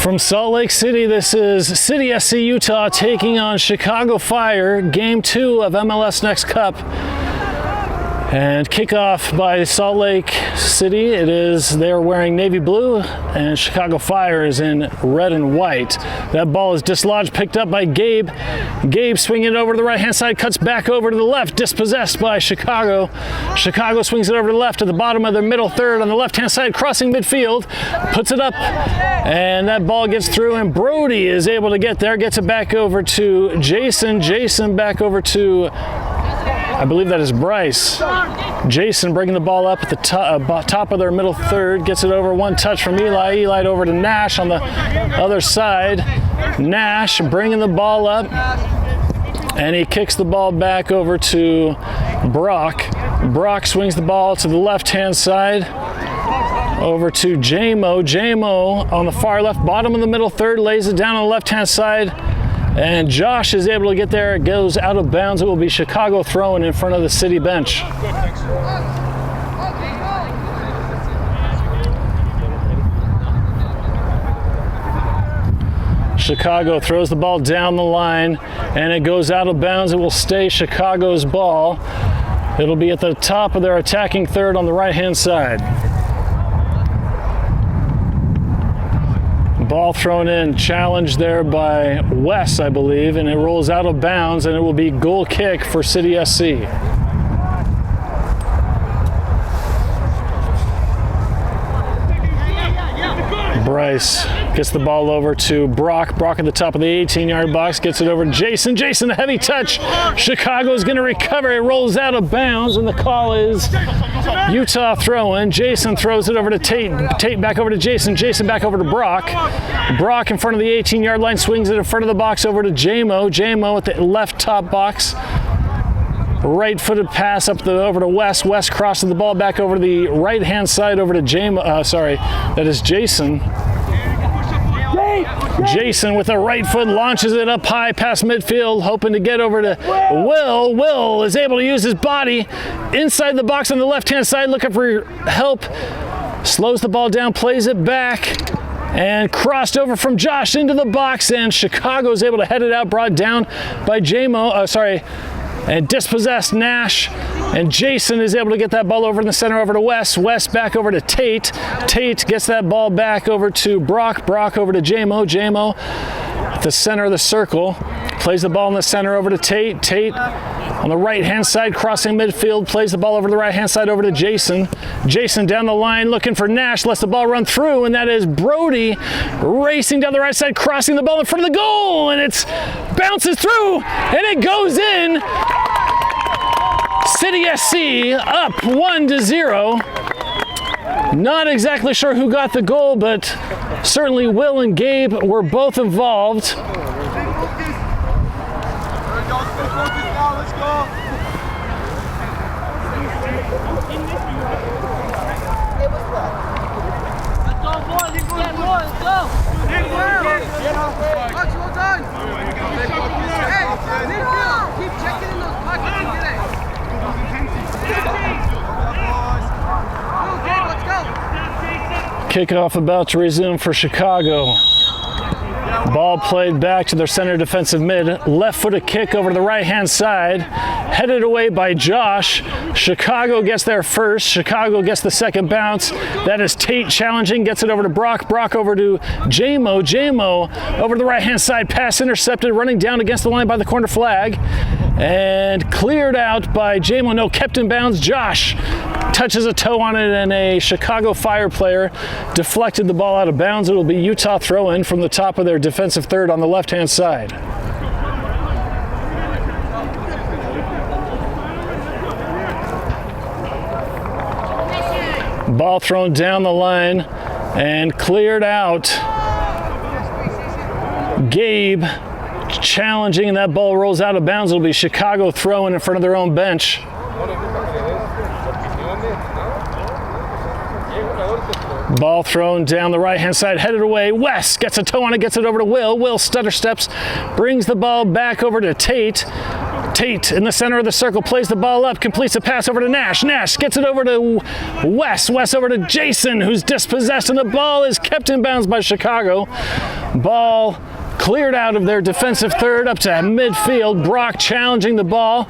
From Salt Lake City, this is City SC Utah taking on Chicago Fire, Game 2 of MLS Next Cup. And kickoff by Salt Lake City, they're wearing navy blue, and Chicago Fire is in red and white. That ball is dislodged, picked up by Gabe. Gabe swinging it over to the right-hand side, cuts back over to the left, dispossessed by Chicago. Chicago swings it over to the left at the bottom of their middle third on the left-hand side, crossing midfield, puts it up, and that ball gets through, and Brody is able to get there, gets it back over to Jason. Jason back over to, I believe that is Bryce. Jason bringing the ball up at the top of their middle third, gets it over, one touch from Eli. Eli over to Nash on the other side. Nash bringing the ball up, and he kicks the ball back over to Brock. Brock swings the ball to the left-hand side, over to Jamo. Jamo on the far left, bottom of the middle third, lays it down on the left-hand side. And Josh is able to get there. It goes out of bounds. It will be Chicago throwing in front of the City bench. Chicago throws the ball down the line, and it goes out of bounds. It will stay Chicago's ball. It'll be at the top of their attacking third on the right-hand side. Ball thrown in, challenged there by West, I believe, and it rolls out of bounds, and it will be goal kick for City SC. Bryce gets the ball over to Brock. Brock at the top of the 18-yard box, gets it over to Jason. Jason, a heavy touch. Chicago's going to recover. It rolls out of bounds, and the call is Utah throw-in. Jason throws it over to Tate. Tate back over to Jason. Jason back over to Brock. Brock in front of the 18-yard line, swings it in front of the box over to Jamo. Jamo at the left top box. Right-footed pass over to West. West crosses the ball back over to the right-hand side over to that is Jason. Jason with a right foot launches it up high past midfield, hoping to get over to Will. Will is able to use his body inside the box on the left-hand side, looking for help. Slows the ball down, plays it back, and crossed over from Josh into the box, and Chicago is able to head it out, brought down by and dispossessed Nash, and Jason is able to get that ball over in the center over to West. West back over to Tate. Tate gets that ball back over to Brock. Brock over to Jamo. Jamo at the center of the circle, plays the ball in the center over to Tate. Tate on the right-hand side, crossing midfield, plays the ball over to the right-hand side over to Jason. Jason down the line looking for Nash, lets the ball run through, and that is Brody racing down the right side, crossing the ball in front of the goal, and it bounces through, and it goes in. City SC up 1-0. Not exactly sure who got the goal, but certainly Will and Gabe were both involved. Kickoff about to resume for Chicago. Ball played back to their center defensive mid. Left-footed kick over to the right-hand side. Headed away by Josh. Chicago gets there first. Chicago gets the second bounce. That is Tate challenging. Gets it over to Brock. Brock over to Jamo. Jamo over to the right-hand side. Pass intercepted. Running down against the line by the corner flag. And cleared out by Jamo. No, kept in bounds. Josh touches a toe on it, and a Chicago Fire player deflected the ball out of bounds. It will be Utah throw-in from the top of their defensive third on the left-hand side. Ball thrown down the line and cleared out. Gabe challenging, and that ball rolls out of bounds. It'll be Chicago throwing in front of their own bench. Ball thrown down the right-hand side, headed away. West gets a toe on it, gets it over to Will. Will stutter steps, brings the ball back over to Tate. Tate in the center of the circle, plays the ball up, completes a pass over to Nash. Nash gets it over to West. West over to Jason, who's dispossessed, and the ball is kept in bounds by Chicago. Ball cleared out of their defensive third up to midfield. Brock challenging the ball.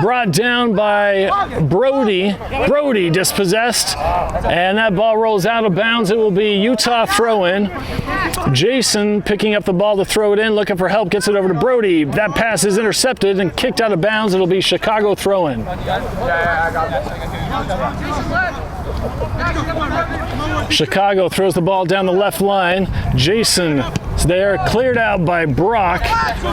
Brought down by Brody. Brody dispossessed. And that ball rolls out of bounds. It will be Utah throw-in. Jason picking up the ball to throw it in, looking for help, gets it over to Brody. That pass is intercepted and kicked out of bounds. It'll be Chicago throw-in. Chicago throws the ball down the left line. Jason is there, cleared out by Brock,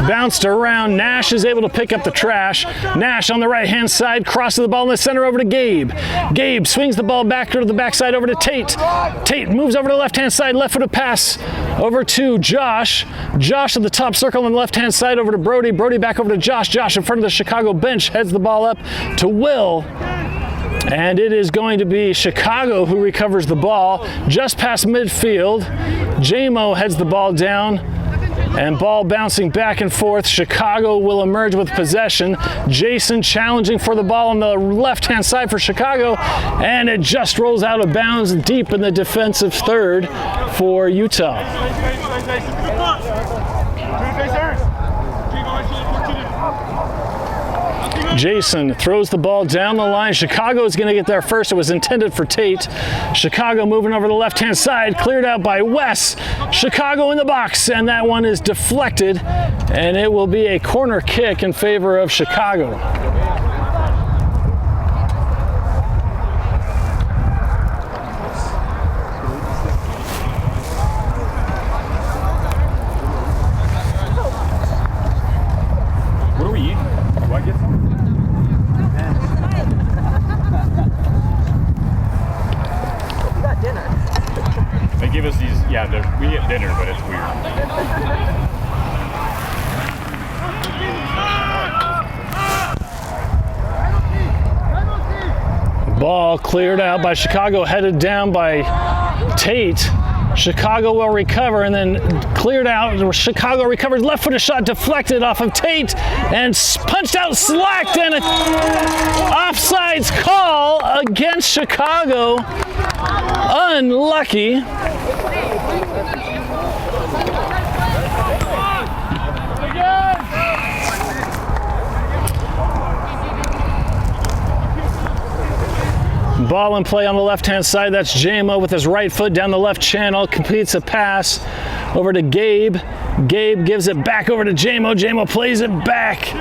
bounced around. Nash is able to pick up the trash. Nash on the right-hand side, crosses the ball in the center over to Gabe. Gabe swings the ball back to the backside over to Tate. Tate moves over to the left-hand side, left-footed pass over to Josh. Josh at the top circle on the left-hand side over to Brody. Brody back over to Josh. Josh in front of the Chicago bench, heads the ball up to Will. And it is going to be Chicago who recovers the ball just past midfield. JMO heads the ball down, and ball bouncing back and forth. Chicago will emerge with possession. Jason challenging for the ball on the left-hand side for Chicago, and it just rolls out of bounds deep in the defensive third for Utah. Jason throws the ball down the line. Chicago is going to get there first. It was intended for Tate. Chicago moving over the left-hand side, cleared out by Wes. Chicago in the box, and that one is deflected, and it will be a corner kick in favor of Chicago. What are we eating? Do I get some? They give us these, yeah, we get dinner, but it's weird. Ball cleared out by Chicago, headed down by Tate. Chicago will recover, and then cleared out. Chicago recovers, left-footed shot deflected off of Tate, and punched out, slacked, and an offsides call against Chicago. Unlucky. Ball in play on the left-hand side. That's JMO with his right foot down the left channel. Completes a pass over to Gabe. Gabe gives it back over to JMO. JMO plays it back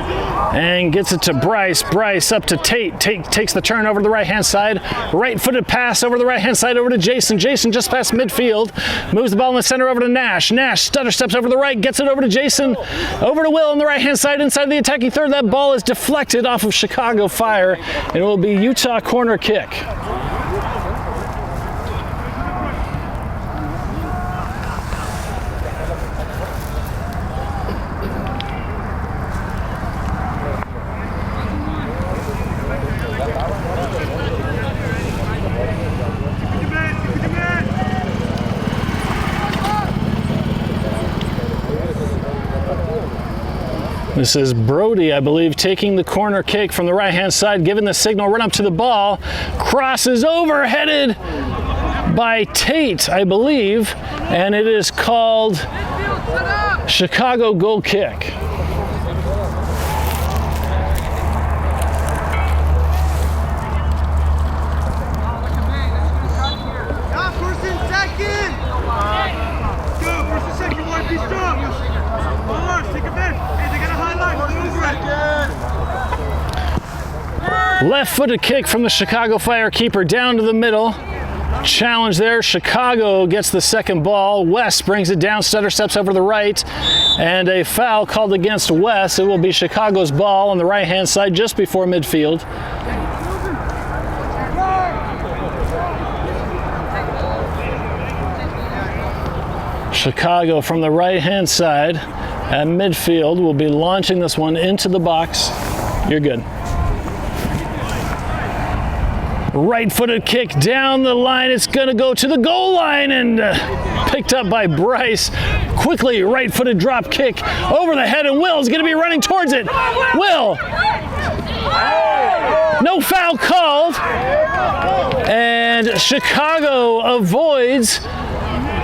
and gets it to Bryce. Bryce up to Tate. Tate takes the turn over to the right-hand side. Right-footed pass over the right-hand side over to Jason. Jason just past midfield. Moves the ball in the center over to Nash. Nash stutter steps over the right. Gets it over to Jason. Over to Will on the right-hand side inside the attacking third. That ball is deflected off of Chicago Fire, and it will be Utah corner kick. This is Brody, I believe, taking the corner kick from the right-hand side, giving the signal, run up to the ball, crosses over, headed by Tate, I believe, and it is called Chicago goal kick. Left-footed kick from the Chicago Fire keeper down to the middle. Challenge there. Chicago gets the second ball. West brings it down. Stutter steps over to the right. And a foul called against West. It will be Chicago's ball on the right-hand side just before midfield. Chicago from the right-hand side at midfield will be launching this one into the box. You're good. Right-footed kick down the line. It's going to go to the goal line and picked up by Bryce. Quickly, right-footed drop kick over the head, and Will's going to be running towards it. Will. No foul called. And Chicago avoids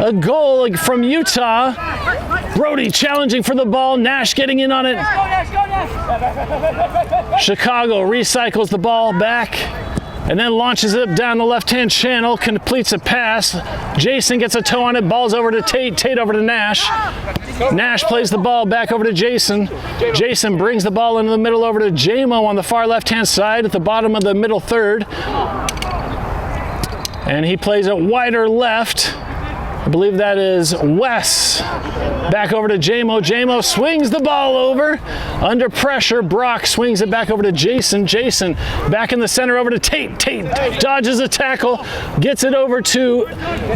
a goal from Utah. Brody challenging for the ball. Nash getting in on it. Chicago recycles the ball back and then launches it down the left-hand channel, completes a pass. Jason gets a toe on it, ball's over to Tate, Tate over to Nash. Nash plays the ball back over to Jason. Jason brings the ball into the middle over to JMO on the far left-hand side at the bottom of the middle third. And he plays it wider left. I believe that is Wes. Back over to JMO. JMO swings the ball over. Under pressure, Brock swings it back over to Jason. Jason back in the center over to Tate. Tate dodges a tackle, gets it over to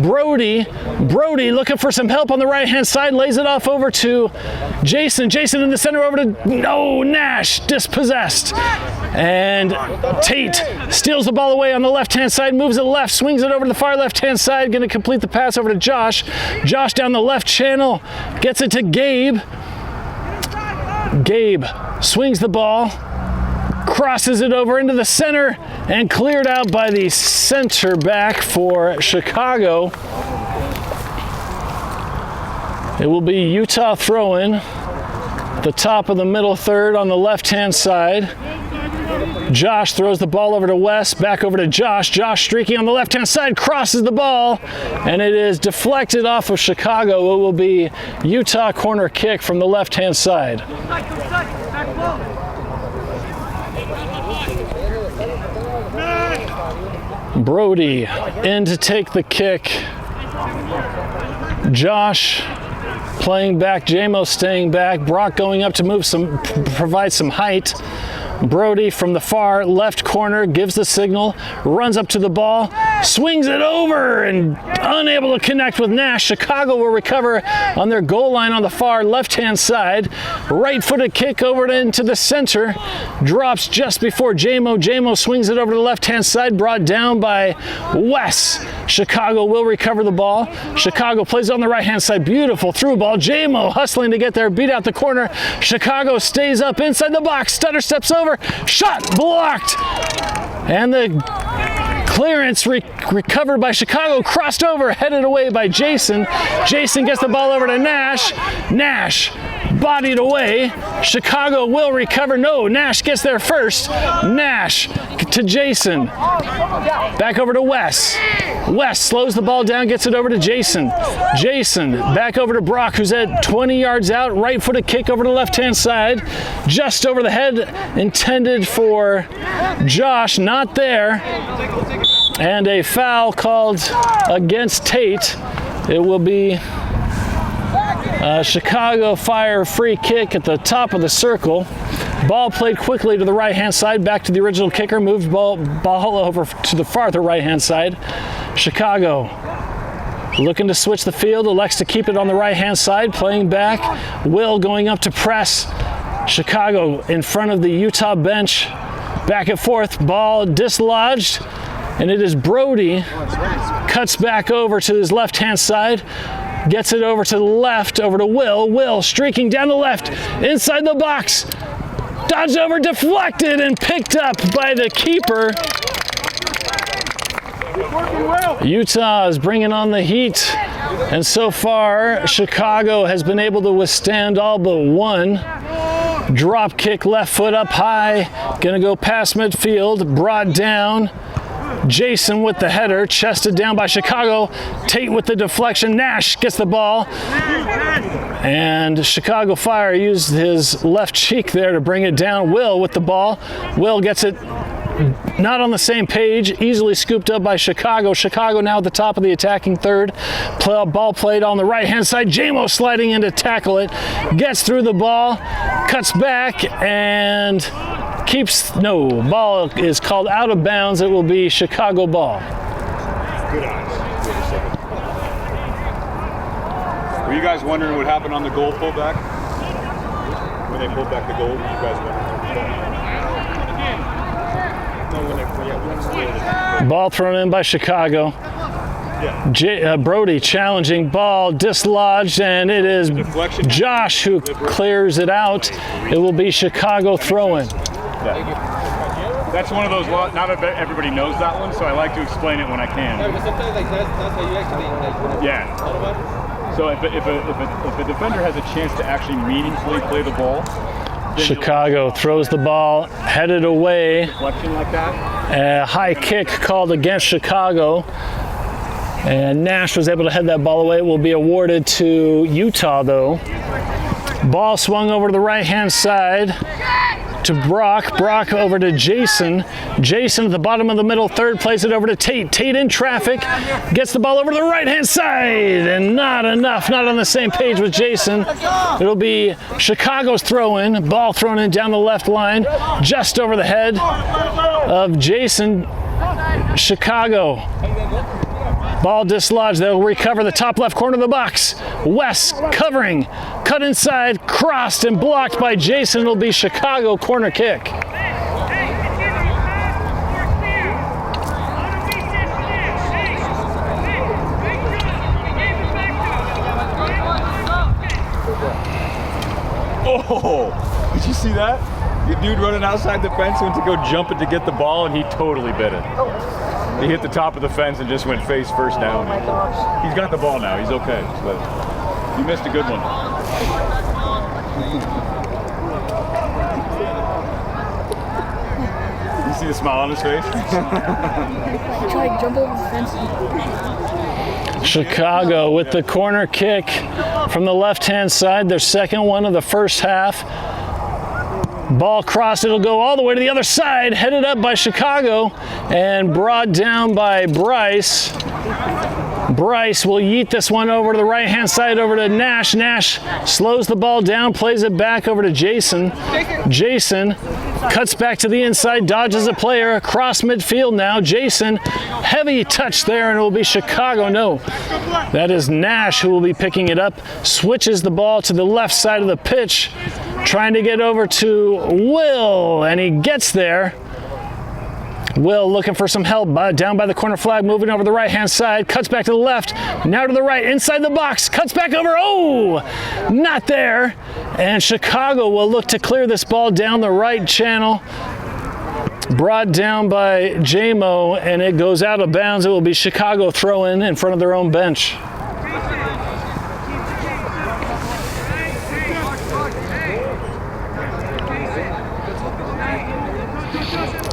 Brody. Brody looking for some help on the right-hand side, lays it off over to Jason. Jason in the center over to, Nash, dispossessed. And Tate steals the ball away on the left-hand side, moves it left, swings it over to the far left-hand side, going to complete the pass over to Josh. Josh down the left channel, gets it to Gabe. Gabe swings the ball, crosses it over into the center, and cleared out by the center back for Chicago. It will be Utah throw-in, the top of the middle third on the left-hand side. Josh throws the ball over to Wes, back over to Josh. Josh streaking on the left-hand side, crosses the ball, and it is deflected off of Chicago. It will be Utah corner kick from the left-hand side. Brody in to take the kick. Josh playing back, JMO staying back, Brock going up to provide some height. Brody from the far left corner gives the signal, runs up to the ball, swings it over, and unable to connect with Nash. Chicago will recover on their goal line on the far left-hand side. Right-footed kick over into the center, drops just before JMO. JMO swings it over to the left-hand side, brought down by Wes. Chicago will recover the ball. Chicago plays on the right-hand side, beautiful through ball. JMO hustling to get there, beat out the corner. Chicago stays up inside the box, stutter steps over, shot blocked, and the clearance recovered by Chicago, crossed over, headed away by Jason. Jason gets the ball over to Nash. Nash bodied away. Chicago will recover. No, Nash gets there first. Nash to Jason. Back over to Wes. Wes slows the ball down, gets it over to Jason. Jason back over to Brock, who's at 20 yards out. Right-footed kick over to the left-hand side. Just over the head, intended for Josh, not there. And a foul called against Tate. It will be Chicago Fire free kick at the top of the circle. Ball played quickly to the right-hand side, back to the original kicker, moved ball over to the farther right-hand side. Chicago looking to switch the field, elects to keep it on the right-hand side, playing back. Will going up to press. Chicago in front of the Utah bench. Back and forth, ball dislodged, and it is Brody. Cuts back over to his left-hand side. Gets it over to the left, over to Will. Will streaking down the left, inside the box. Dodged over, deflected, and picked up by the keeper. Utah is bringing on the heat. And so far, Chicago has been able to withstand all but one. Drop kick, left foot up high. Gonna go past midfield, brought down. Jason with the header, chested down by Chicago. Tate with the deflection. Nash gets the ball. And Chicago Fire used his left cheek there to bring it down. Will with the ball. Will gets it not on the same page, easily scooped up by Chicago. Chicago now at the top of the attacking third. Ball played on the right-hand side. JMO sliding in to tackle it. Gets through the ball, cuts back, and ball is called out of bounds. It will be Chicago ball. Good eyes. Were you guys wondering what happened on the goal pullback? When they pulled back the goal, you guys wondering what happened? No, when Ball thrown in by Chicago. Brody challenging, ball dislodged, and it is Josh who clears it out. It will be Chicago throw-in. That's one of those, not everybody knows that one, so I like to explain it when I can. Yeah. So if a defender has a chance to actually meaningfully play the ball, Chicago throws the ball, headed away. Deflection like that. A high kick called against Chicago. And Nash was able to head that ball away. It will be awarded to Utah, though. Ball swung over to the right-hand side to Brock. Brock over to Jason. Jason at the bottom of the middle third plays it over to Tate. Tate in traffic. Gets the ball over to the right-hand side. And not enough. Not on the same page with Jason. It'll be Chicago's throw-in. Ball thrown in down the left line. Just over the head of Jason. Chicago. Ball dislodged. They'll recover the top left corner of the box. West covering. Cut inside. Crossed and blocked by Jason. It'll be Chicago corner kick. Oh, did you see that? The dude running outside the fence went to go jump it to get the ball, and he totally bit it. He hit the top of the fence and just went face first down. He's got the ball now. He's okay. But he missed a good one. You see the smile on his face? Try to jump over the fence. Chicago with the corner kick from the left-hand side. Their second one of the first half. Ball crossed, it'll go all the way to the other side, headed up by Chicago and brought down by Bryce. Bryce will yeet this one over to the right-hand side over to Nash. Nash slows the ball down, plays it back over to Jason. Jason cuts back to the inside, dodges a player across midfield now. Jason, heavy touch there, and it will be Chicago. No, that is Nash who will be picking it up. Switches the ball to the left side of the pitch, trying to get over to Will, and he gets there. Will looking for some help down by the corner flag, moving over the right-hand side, cuts back to the left, now to the right, inside the box, cuts back over, oh, not there. And Chicago will look to clear this ball down the right channel. Brought down by J-Mo, and it goes out of bounds. It will be Chicago throw-in in front of their own bench.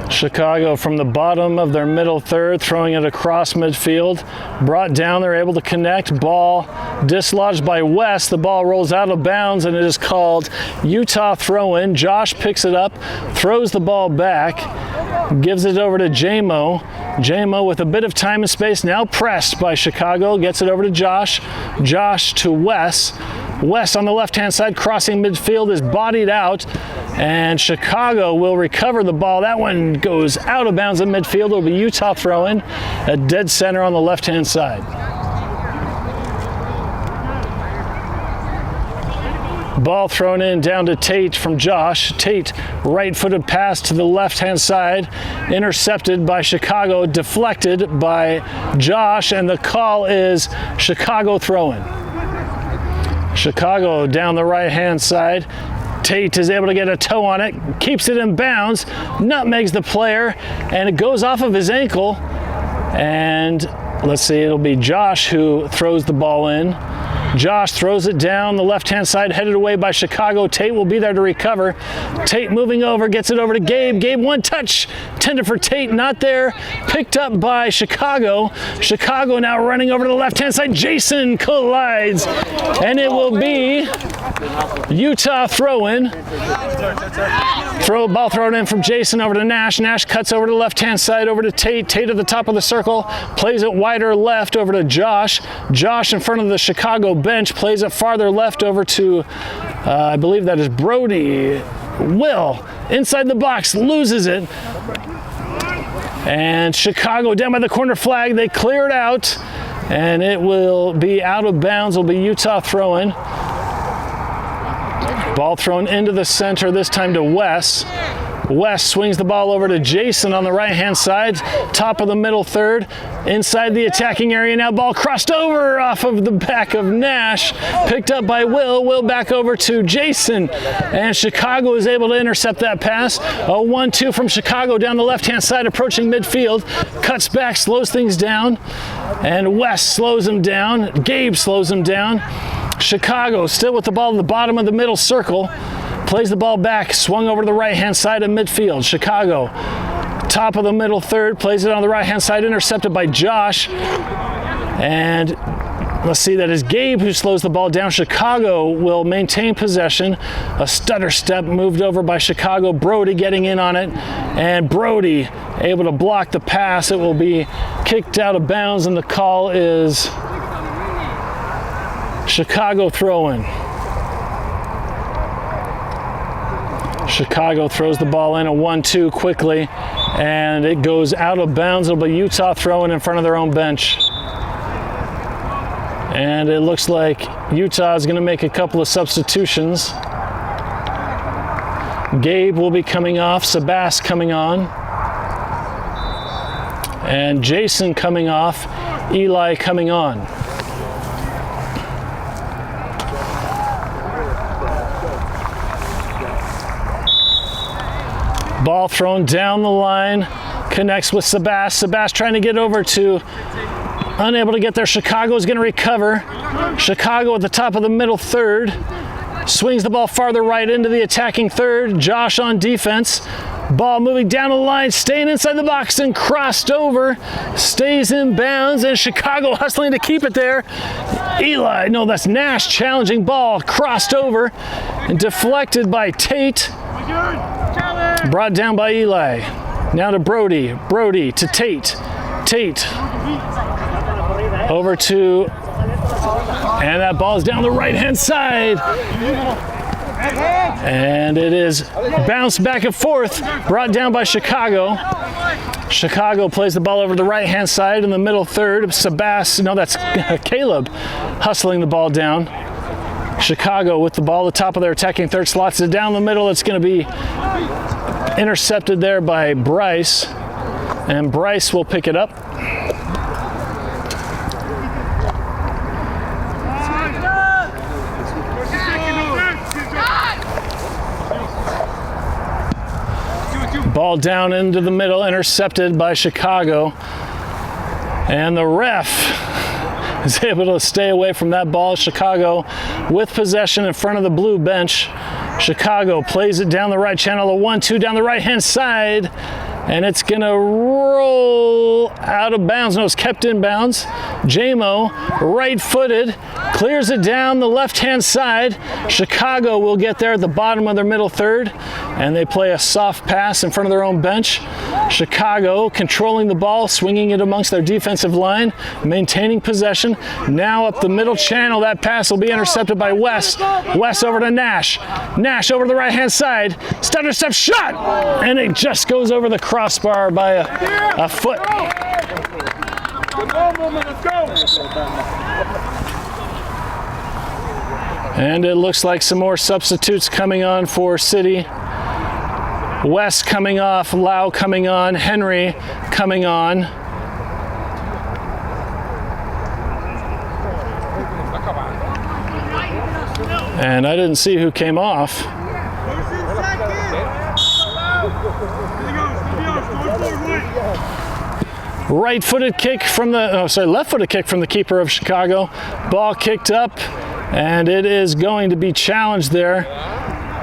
Chicago from the bottom of their middle third, throwing it across midfield. Brought down, they're able to connect. Ball dislodged by West. The ball rolls out of bounds, and it is called Utah throw-in. Josh picks it up, throws the ball back, gives it over to J-Mo. J-Mo with a bit of time and space, now pressed by Chicago, gets it over to Josh. Josh to West. West on the left-hand side, crossing midfield, is bodied out, and Chicago will recover the ball. That one goes out of bounds at midfield. It'll be Utah throw-in, a dead center on the left-hand side. Ball thrown in down to Tate from Josh. Tate, right-footed pass to the left-hand side, intercepted by Chicago, deflected by Josh, and the call is Chicago throw-in. Chicago down the right-hand side. Tate is able to get a toe on it, keeps it in bounds, nutmegs the player, and it goes off of his ankle. And let's see, it'll be Josh who throws the ball in. Josh throws it down the left-hand side, headed away by Chicago. Tate will be there to recover. Tate moving over, gets it over to Gabe. Gabe, one touch, tended for Tate, not there. Picked up by Chicago. Chicago now running over to the left-hand side. Jason collides, and it will be Utah throw-in. Ball thrown in from Jason over to Nash. Nash cuts over to the left-hand side, over to Tate. Tate at the top of the circle, plays it wider left over to Josh. Josh in front of the Chicago bench, plays it farther left over to, I believe that is Brody. Will, inside the box, loses it. And Chicago down by the corner flag, they clear it out, and it will be out of bounds. It'll be Utah throw-in. Ball thrown into the center, this time to West. West swings the ball over to Jason on the right-hand side, top of the middle third, inside the attacking area. Now ball crossed over off of the back of Nash, picked up by Will. Will back over to Jason, and Chicago is able to intercept that pass. A 1-2 from Chicago down the left-hand side, approaching midfield, cuts back, slows things down, and West slows him down. Gabe slows him down. Chicago still with the ball at the bottom of the middle circle. Plays the ball back, swung over to the right-hand side of midfield. Chicago, top of the middle third, plays it on the right-hand side, intercepted by Josh. And let's see, that is Gabe who slows the ball down. Chicago will maintain possession. A stutter step moved over by Chicago. Brody getting in on it. And Brody able to block the pass. It will be kicked out of bounds, and the call is Chicago throw-in. Chicago throws the ball in, a 1-2 quickly, and it goes out of bounds. It'll be Utah throwing in front of their own bench. And it looks like Utah is going to make a couple of substitutions. Gabe will be coming off, Sebastian coming on, and Jason coming off, Eli coming on. Ball thrown down the line, connects with Sebastian. Sebastian trying to get over to, unable to get there. Chicago is going to recover. Chicago at the top of the middle third, swings the ball farther right into the attacking third. Josh on defense. Ball moving down the line, staying inside the box and crossed over, stays in bounds, and Chicago hustling to keep it there. Eli, no, that's Nash challenging ball, crossed over and deflected by Tate. Brought down by Eli. Now to Brody. Brody to Tate. Tate over to, and that ball is down the right-hand side. And it is bounced back and forth, brought down by Chicago. Chicago plays the ball over the right-hand side in the middle third. Sebastian, no, that's Caleb hustling the ball down. Chicago with the ball, the top of their attacking third, slots it down the middle. It's going to be intercepted there by Bryce, and Bryce will pick it up. Ball down into the middle, intercepted by Chicago, and the ref is able to stay away from that ball. Chicago with possession in front of the blue bench. Chicago plays it down the right channel, a 1-2 down the right-hand side, and it's going to roll out of bounds. No, it's kept in bounds. Jamo, right-footed, clears it down the left-hand side. Chicago will get there at the bottom of their middle third, and they play a soft pass in front of their own bench. Chicago controlling the ball, swinging it amongst their defensive line, maintaining possession. Now up the middle channel, that pass will be intercepted by West. West over to Nash. Nash over to the right-hand side. Stutter step shot! And it just goes over the crossbar by a foot. And it looks like some more substitutes coming on for City. West coming off, Lau coming on, Henry coming on. And I didn't see who came off. Right-footed kick from the, left-footed kick from the keeper of Chicago. Ball kicked up, and it is going to be challenged there.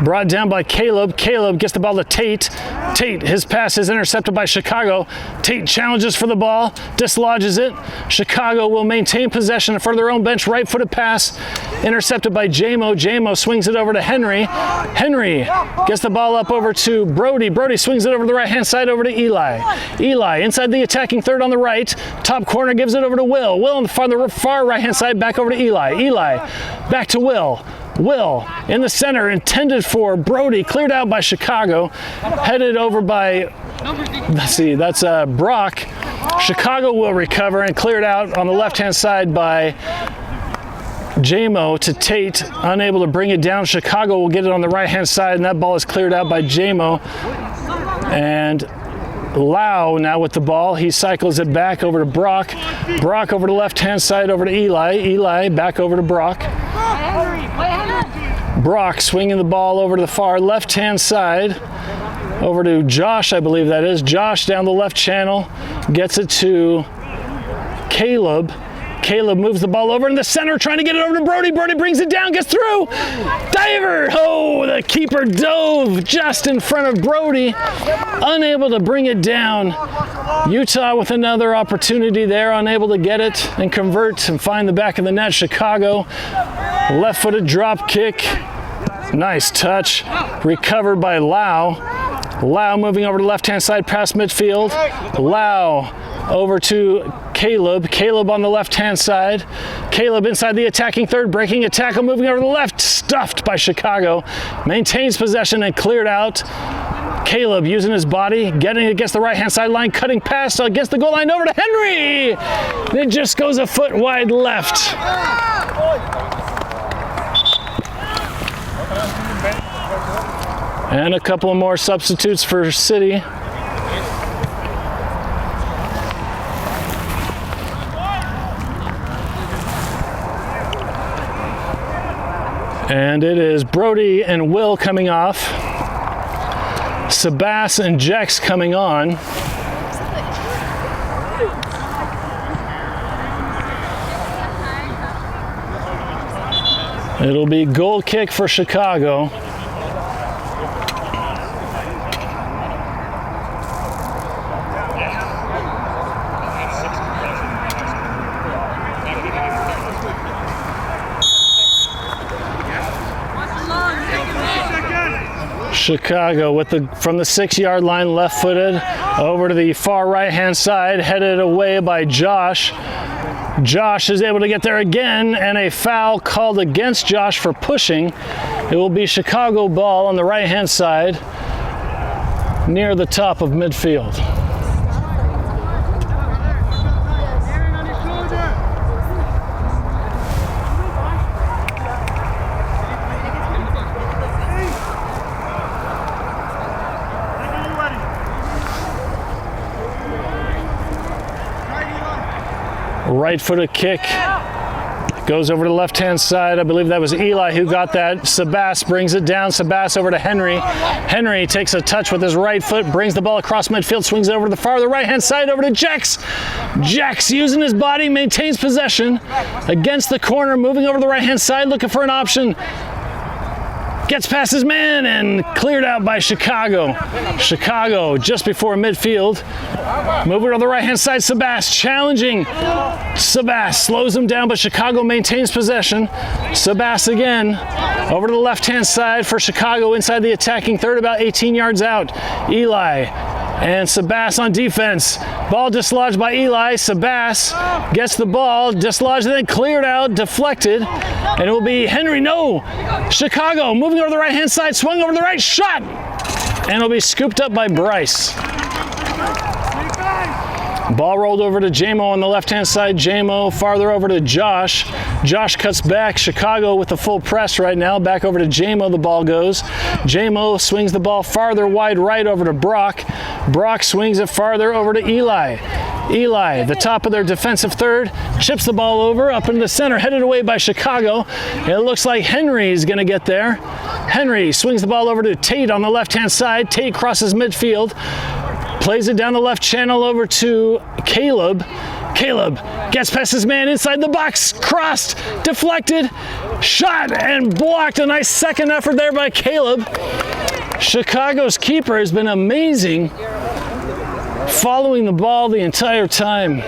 Brought down by Caleb. Caleb gets the ball to Tate. Tate, his pass is intercepted by Chicago. Tate challenges for the ball, dislodges it. Chicago will maintain possession in front of their own bench. Right-footed pass, intercepted by Jamo. Jamo swings it over to Henry. Henry gets the ball up over to Brody. Brody swings it over the right-hand side over to Eli. Eli inside the attacking third on the right. Top corner gives it over to Will. Will on the far right-hand side back over to Eli. Eli back to Will. Will in the center, intended for Brody, cleared out by Chicago, headed over by, let's see, that's Brock. Chicago will recover and cleared out on the left-hand side by J-Mo to Tate, unable to bring it down. Chicago will get it on the right-hand side, and that ball is cleared out by J-Mo. And Lau now with the ball. He cycles it back over to Brock. Brock over to the left-hand side over to Eli. Eli back over to Brock. Brock swinging the ball over to the far left-hand side. Over to Josh, I believe that is. Josh down the left channel. Gets it to Caleb. Caleb moves the ball over in the center, trying to get it over to Brody. Brody brings it down, gets through. Diver! Oh, the keeper dove just in front of Brody. Unable to bring it down. Utah with another opportunity there, unable to get it and convert and find the back of the net. Chicago, left-footed drop kick. Nice touch. Recovered by Lau. Lau moving over to the left-hand side past midfield. Lau over to Caleb. Caleb on the left-hand side. Caleb inside the attacking third, breaking a tackle, moving over to the left, stuffed by Chicago. Maintains possession and cleared out. Caleb using his body, getting against the right-hand side line, cutting past against the goal line over to Henry. It just goes a foot wide left. And a couple of more substitutes for City. And it is Brody and Will coming off. Sebastian and Jex coming on. It'll be goal kick for Chicago. Chicago with from the 6-yard line, left-footed over to the far right-hand side, headed away by Josh. Josh is able to get there again, and a foul called against Josh for pushing. It will be Chicago ball on the right-hand side near the top of midfield. Right-footed kick goes over to the left-hand side. I believe that was Eli who got that. Sebastian brings it down. Sebastian over to Henry. Henry takes a touch with his right foot, brings the ball across midfield, swings it over to the far right-hand side over to Jex. Jex using his body, maintains possession against the corner, moving over to the right-hand side, looking for an option. Gets past his man and cleared out by Chicago. Chicago just before midfield. Moving on the right-hand side, Sebastian challenging. Sebastian slows him down, but Chicago maintains possession. Sebastian again over to the left-hand side for Chicago inside the attacking third, about 18 yards out. Eli and Sebastian on defense. Ball dislodged by Eli. Sebastian gets the ball, dislodged, and then cleared out, deflected. And it will be Henry, no! Chicago moving over the right-hand side, swung over the right, shot! And it'll be scooped up by Bryce. Ball rolled over to J-Mo on the left-hand side. J-Mo farther over to Josh. Josh cuts back. Chicago with the full press right now. Back over to J-Mo, the ball goes. J-Mo swings the ball farther wide right over to Brock. Brock swings it farther over to Eli. Eli, the top of their defensive third, chips the ball over up into the center, headed away by Chicago. It looks like Henry is going to get there. Henry swings the ball over to Tate on the left-hand side. Tate crosses midfield. Plays it down the left channel over to Caleb. Caleb gets past his man inside the box. Crossed, deflected, shot, and blocked. A nice second effort there by Caleb. Chicago's keeper has been amazing, following the ball the entire time.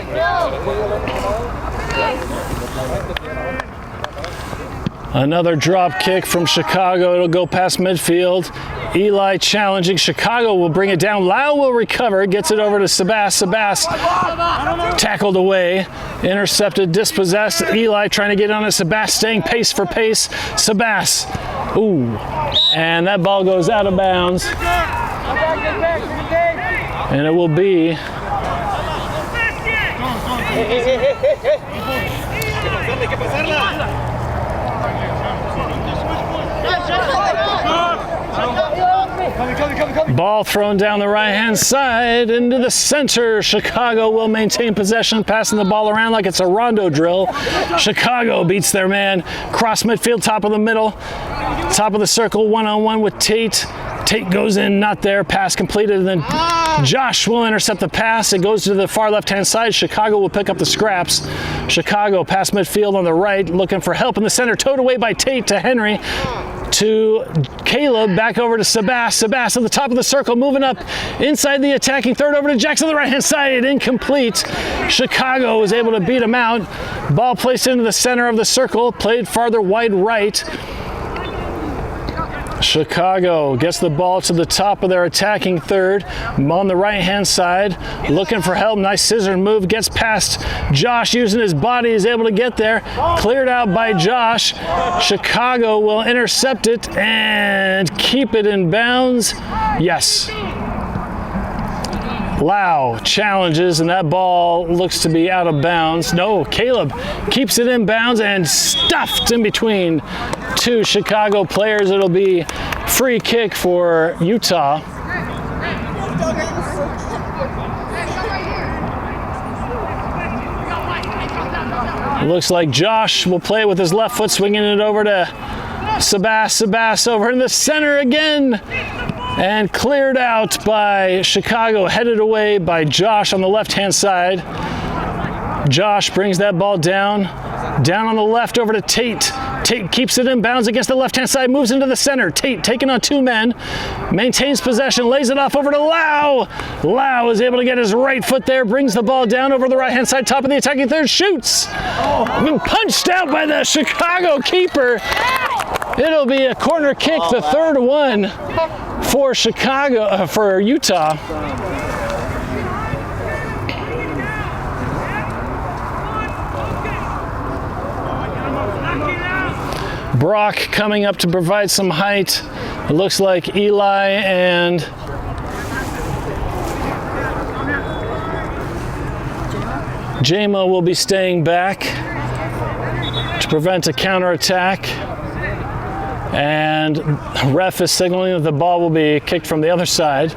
Another drop kick from Chicago. It'll go past midfield. Eli challenging. Chicago will bring it down. Lau will recover. Gets it over to Sebastian. Sebastian tackled away. Intercepted, dispossessed. Eli trying to get on it. Sebastian staying pace for pace. Sebastian. Ooh. And that ball goes out of bounds. And it will be Ball thrown down the right-hand side into the center. Chicago will maintain possession, passing the ball around like it's a rondo drill. Chicago beats their man. Cross midfield, top of the middle. Top of the circle, one-on-one with Tate. Tate goes in, not there. Pass completed, and then Josh will intercept the pass. It goes to the far left-hand side. Chicago will pick up the scraps. Chicago pass midfield on the right, looking for help in the center. Towed away by Tate to Henry. To Caleb, back over to Sebastian. Sebastian at the top of the circle, moving up inside the attacking third, over to Jackson on the right-hand side, incomplete. Chicago was able to beat him out. Ball placed into the center of the circle, played farther wide right. Chicago gets the ball to the top of their attacking third on the right-hand side, looking for help. Nice scissor move, gets past Josh, using his body, is able to get there. Cleared out by Josh. Chicago will intercept it and keep it in bounds. Yes. Lau challenges, and that ball looks to be out of bounds. No, Caleb keeps it in bounds and stuffed in between two Chicago players. It'll be free kick for Utah. Looks like Josh will play it with his left foot, swinging it over to Sebastian. Sebastian over in the center again. And cleared out by Chicago, headed away by Josh on the left-hand side. Josh brings that ball down on the left over to Tate. Tate keeps it in bounds against the left-hand side, moves into the center. Tate taking on two men, maintains possession, lays it off over to Lau. Lau is able to get his right foot there, brings the ball down over the right-hand side, top of the attacking third, shoots. Been punched out by the Chicago keeper. It'll be a corner kick, the third one for Chicago, for Utah. Brock coming up to provide some height. It looks like Eli and Jamo will be staying back to prevent a counterattack. And ref is signaling that the ball will be kicked from the other side.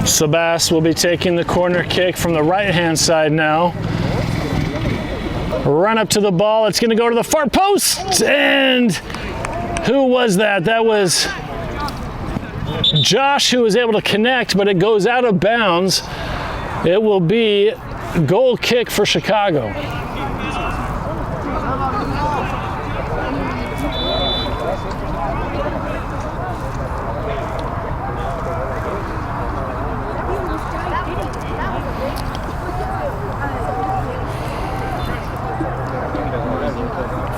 Sebastian will be taking the corner kick from the right-hand side now. Run up to the ball. It's going to go to the far post. And who was that? That was Josh, who was able to connect, but it goes out of bounds. It will be goal kick for Chicago.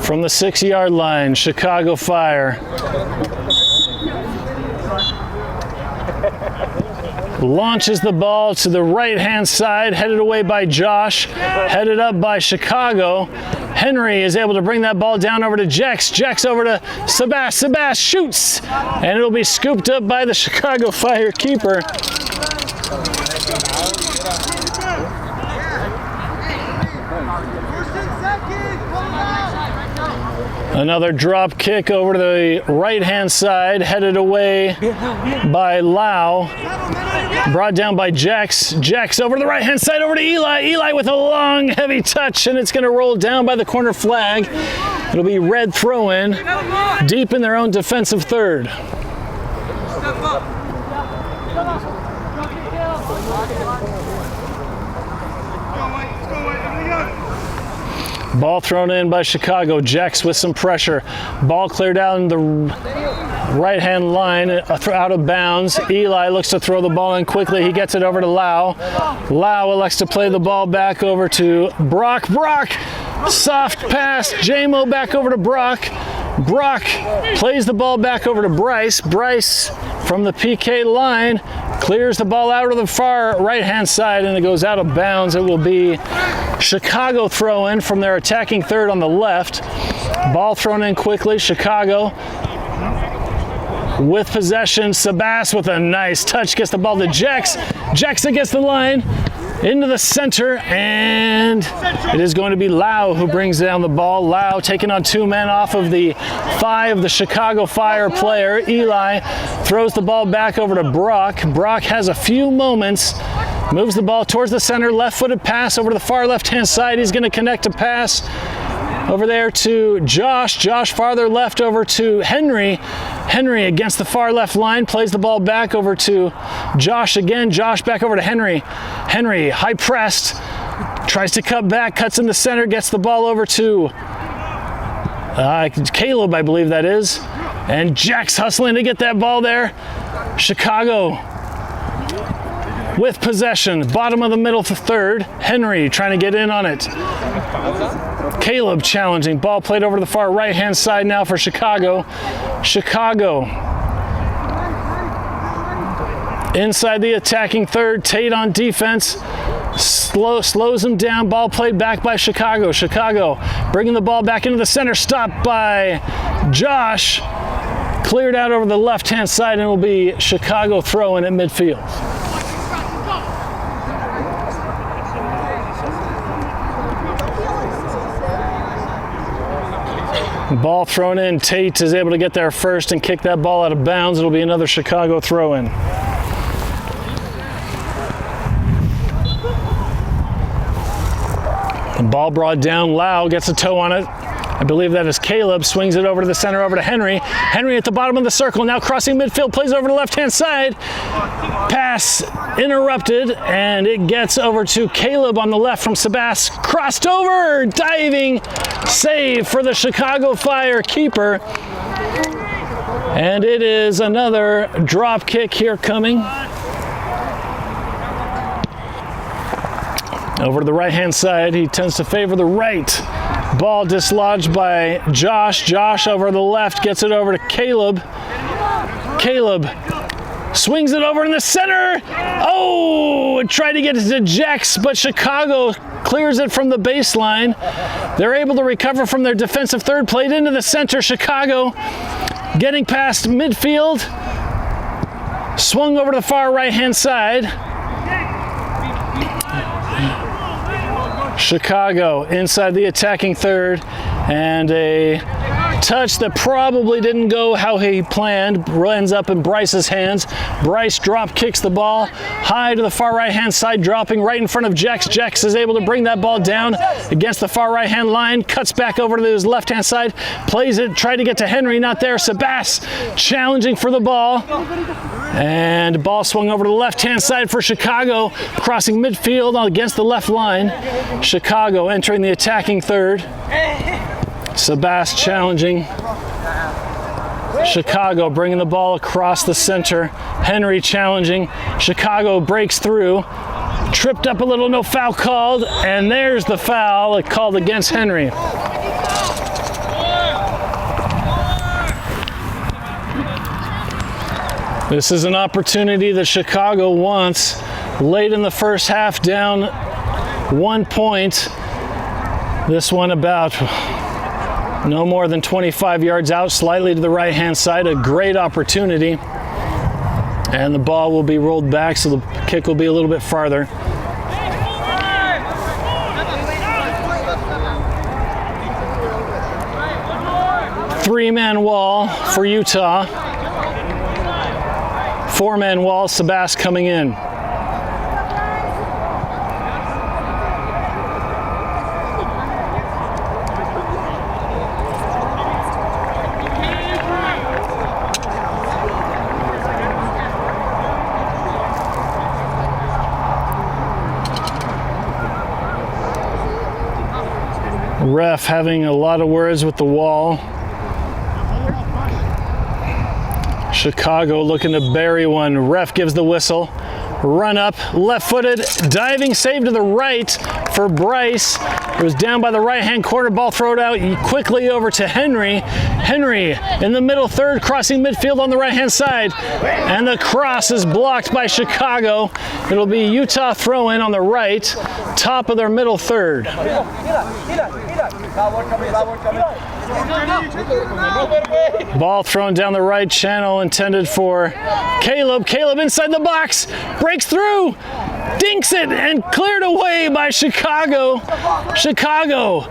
From the 6-yard line, Chicago Fire launches the ball to the right-hand side, headed away by Josh, headed up by Chicago. Henry is able to bring that ball down over to Jex. Jex over to Sebastian. Sebastian shoots, and it'll be scooped up by the Chicago Fire keeper. Another drop kick over to the right-hand side, headed away by Lau. Brought down by Jex. Jex over to the right-hand side, over to Eli. Eli with a long, heavy touch, and it's going to roll down by the corner flag. It'll be red throw-in, deep in their own defensive third. Ball thrown in by Chicago. Jex with some pressure. Ball cleared down the right-hand line, out of bounds. Eli looks to throw the ball in quickly. He gets it over to Lau. Lau elects to play the ball back over to Brock. Brock, soft pass. Jamo back over to Brock. Brock plays the ball back over to Bryce. Bryce from the PK line clears the ball out of the far right-hand side, and it goes out of bounds. It will be Chicago throw in from their attacking third on the left. Ball thrown in quickly. Chicago with possession. Sebastian with a nice touch gets the ball to Jex. Jex against the line. into the center, and it is going to be Lau who brings down the ball. Lau taking on 2 men off of the 5, the Chicago Fire player. Eli throws the ball back over to Brock. Brock has a few moments, moves the ball towards the center, left-footed pass over to the far left-hand side. He's going to connect a pass over there to Josh. Josh farther left over to Henry. Henry against the far left line, plays the ball back over to Josh again. Josh back over to Henry. Henry, high pressed, tries to cut back, cuts in the center, gets the ball over to Caleb, I believe that is. And Jack's hustling to get that ball there. Chicago with possession, bottom of the middle to third. Henry trying to get in on it. Caleb challenging, ball played over to the far right-hand side now for Chicago. Chicago inside the attacking third. Tate on defense, slows him down. Ball played back by Chicago. Chicago bringing the ball back into the center, stopped by Josh. Cleared out over the left-hand side, and it will be Chicago throwing at midfield. Ball thrown in. Tate is able to get there first and kick that ball out of bounds. It'll be another Chicago throw-in. The ball brought down. Lau gets a toe on it. I believe that is Caleb. Swings it over to the center, over to Henry. Henry at the bottom of the circle, now crossing midfield, plays over to the left-hand side. Pass interrupted, and it gets over to Caleb on the left from Sebastian. Crossed over, diving save for the Chicago Fire keeper. And it is another drop kick here coming. Over to the right-hand side, he tends to favor the right. Ball dislodged by Josh. Josh over the left, gets it over to Caleb. Caleb swings it over in the center. Oh, it tried to get it to Jex, but Chicago clears it from the baseline. They're able to recover from their defensive third, played into the center. Chicago getting past midfield. Swung over to the far right-hand side. Chicago inside the attacking third, and a touch that probably didn't go how he planned ends up in Bryce's hands. Bryce drop kicks the ball high to the far right hand side, dropping right in front of Jex. Jex is able to bring that ball down against the far right hand line, cuts back over to his left hand side, plays it, tried to get to Henry, not there. Sebastian challenging for the ball, and the ball swung over to the left hand side for Chicago, crossing midfield against the left line. Chicago entering the attacking third. Sebastian challenging. Chicago bringing the ball across the center. Henry challenging. Chicago breaks through. Tripped up a little, no foul called, and there's the foul called against Henry. This is an opportunity that Chicago wants. Late in the first half, down 1 point. This one about no more than 25 yards out, slightly to the right-hand side. A great opportunity. And the ball will be rolled back, so the kick will be a little bit farther. Three-man wall for Utah. Four-man wall, Sebastian coming in. Ref having a lot of words with the wall. Chicago looking to bury one. Ref gives the whistle. Run up, left-footed, diving save to the right for Bryce. It was down by the right-hand corner. Ball thrown out quickly over to Henry. Henry in the middle third, crossing midfield on the right-hand side. And the cross is blocked by Chicago. It'll be Utah throw-in on the right, top of their middle third. Ball thrown down the right channel, intended for Caleb. Caleb inside the box, breaks through, dinks it, and cleared away by Chicago. Chicago.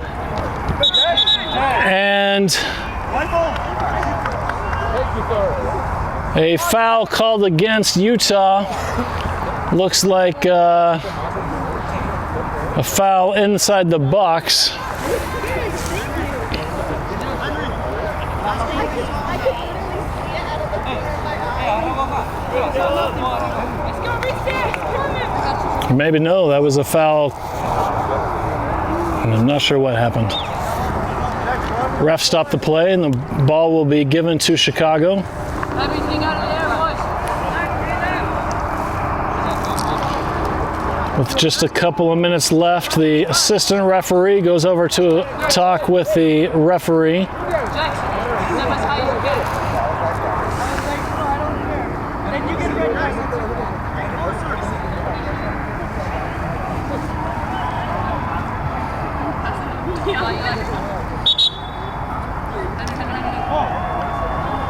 And a foul called against Utah. Looks like a foul inside the box. Maybe no, that was a foul. I'm not sure what happened. Ref stopped the play and the ball will be given to Chicago. With just a couple of minutes left, the assistant referee goes over to talk with the referee.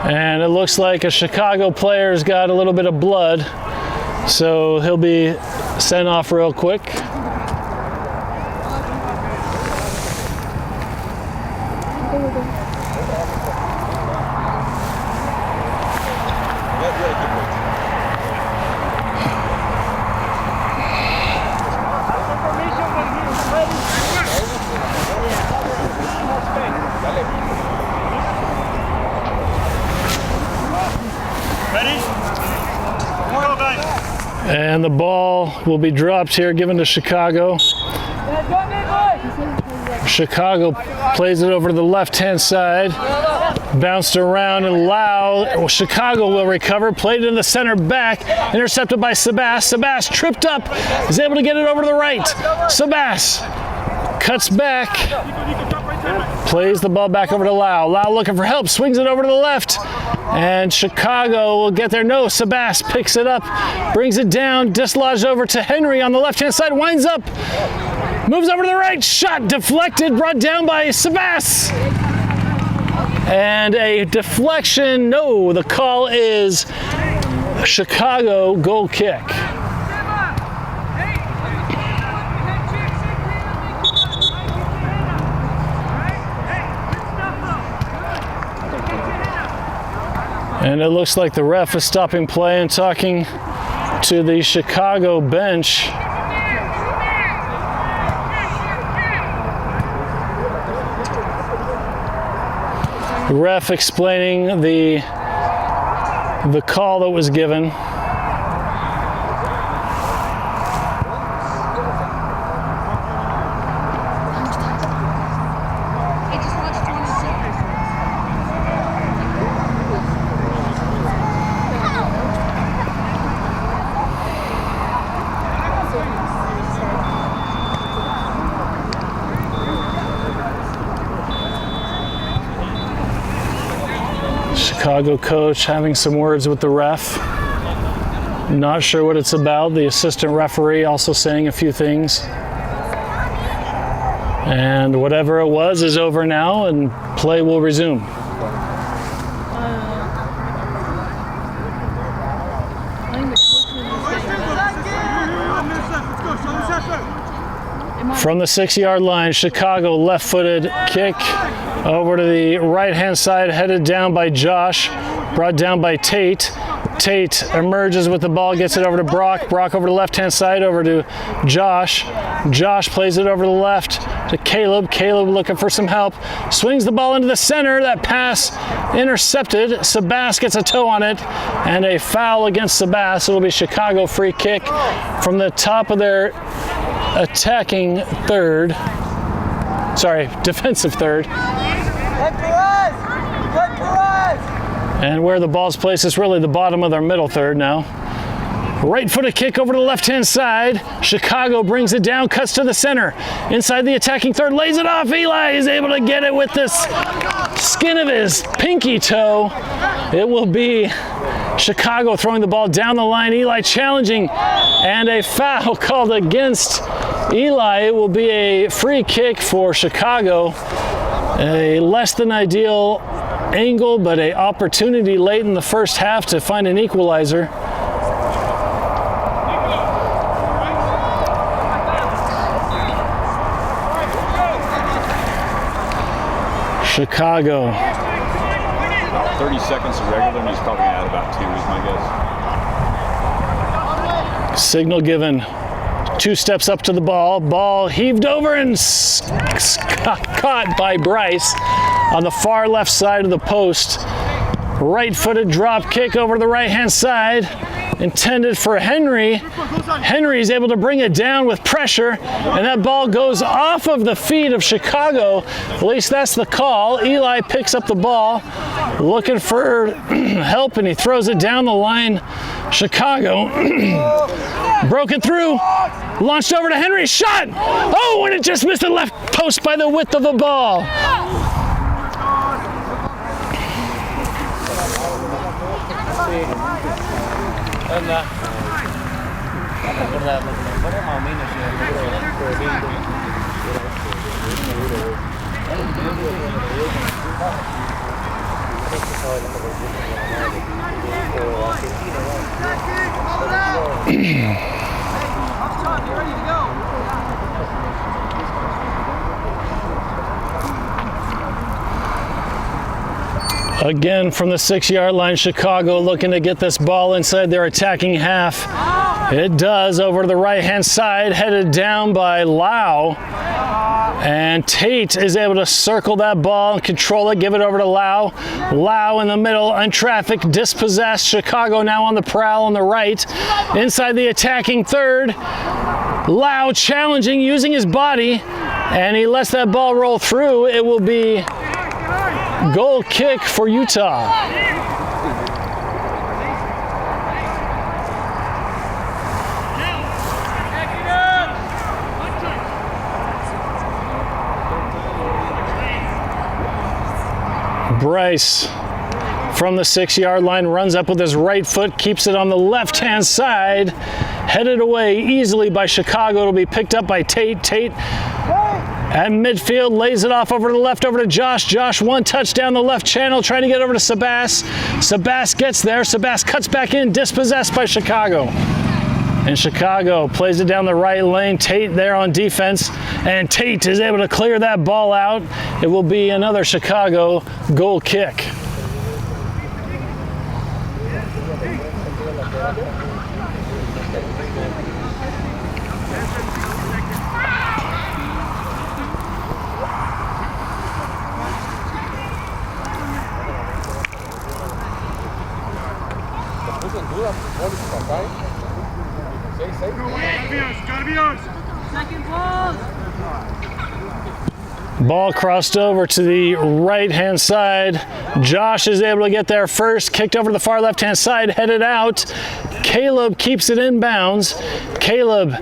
And it looks like a Chicago player's got a little bit of blood, so he'll be sent off real quick. And the ball will be dropped here, given to Chicago. Chicago plays it over to the left-hand side. Bounced around and Lau. Chicago will recover. Played it in the center back. Intercepted by Sebastian. Sebastian tripped up. Is able to get it over to the right. Sebastian cuts back. Plays the ball back over to Lau. Lau looking for help. Swings it over to the left. And Chicago will get there. No, Sebastian picks it up, brings it down, dislodged over to Henry on the left-hand side, winds up, moves over to the right, shot deflected, brought down by Sebastian. And a deflection, no, the call is Chicago goal kick. And it looks like the ref is stopping play and talking to the Chicago bench. The ref explaining the call that was given. Chicago coach having some words with the ref. Not sure what it's about. The assistant referee also saying a few things. And whatever it was is over now and play will resume. From the 6-yard line, Chicago left-footed kick over to the right-hand side, headed down by Josh, brought down by Tate. Tate emerges with the ball, gets it over to Brock. Brock over to the left-hand side, over to Josh. Josh plays it over to the left to Caleb. Caleb looking for some help. Swings the ball into the center. That pass intercepted. Sebastian gets a toe on it, and a foul against Sebastian. It'll be Chicago free kick from the top of their attacking third. Sorry, defensive third. And where the ball's placed is really the bottom of their middle third now. Right-footed kick over to the left-hand side. Chicago brings it down, cuts to the center. Inside the attacking third, lays it off. Eli is able to get it with this skin of his pinky toe. It will be Chicago throwing the ball down the line. Eli challenging, and a foul called against Eli. It will be a free kick for Chicago. A less than ideal angle, but an opportunity late in the first half to find an equalizer. Chicago. About 30 seconds of regular, and he's probably going to add about 2 is my guess. Signal given. 2 steps up to the ball. Ball heaved over and caught by Bryce on the far left side of the post. Right-footed drop kick over to the right-hand side. Intended for Henry. Henry is able to bring it down with pressure, and that ball goes off of the feet of Chicago. At least that's the call. Eli picks up the ball, looking for help, and he throws it down the line. Chicago broken through, launched over to Henry, shot! Oh, and it just missed the left post by the width of the ball. Again from the 6-yard line, Chicago looking to get this ball inside their attacking half. It does, over to the right-hand side, headed down by Lau. And Tate is able to circle that ball and control it, give it over to Lau. Lau in the middle, untrafficked, dispossessed. Chicago now on the prowl on the right. Inside the attacking third. Lau challenging, using his body, and he lets that ball roll through. It will be goal kick for Utah. Bryce from the 6-yard line runs up with his right foot, keeps it on the left-hand side, headed away easily by Chicago. It'll be picked up by Tate. Tate at midfield lays it off over to the left, over to Josh. Josh, one touch down the left channel, trying to get over to Sebastian. Sebastian gets there. Sebastian cuts back in, dispossessed by Chicago. And Chicago plays it down the right lane. Tate there on defense, and Tate is able to clear that ball out. It will be another Chicago goal kick. Ball crossed over to the right-hand side. Josh is able to get there first. Kicked over to the far left-hand side, headed out. Caleb keeps it in bounds. Caleb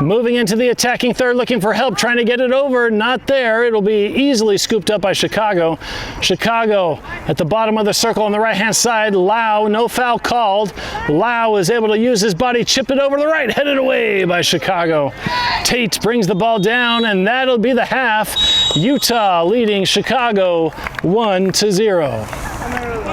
moving into the attacking third, looking for help, trying to get it over. Not there. It'll be easily scooped up by Chicago. Chicago at the bottom of the circle on the right-hand side. Lau, no foul called. Lau is able to use his body, chip it over the right, headed away by Chicago. Tate brings the ball down, and that'll be the half. Utah leading Chicago 1-0.